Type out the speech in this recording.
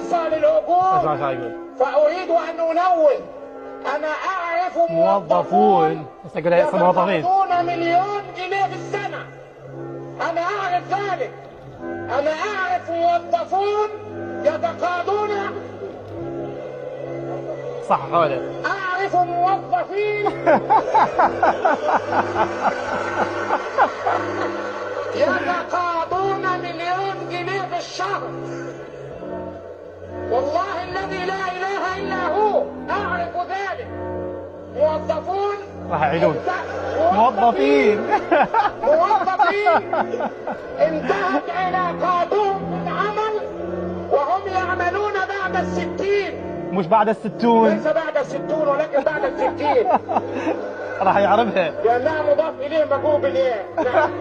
أقصى للأجور فأريد أن أنوه. أنا أعرف موظفون يتقاضون مليون جنيه في السنة. أنا أعرف ذلك. أنا أعرف موظفون يتقاضون. صح حوله. أعرف موظفين يتقاضون مليون جنيه في الشهر. والله الذي لا إله إلا هو أعرف ذلك. موظفون راح يعيدون موظفين انتهت علاقاتهم بالعمل وهم يعملون بعد 60. مش بعد 60. ليس بعد 60 ولكن بعد 60. راح يعرفها لأنها مضاف إليه مجهول بالإيه. نعم.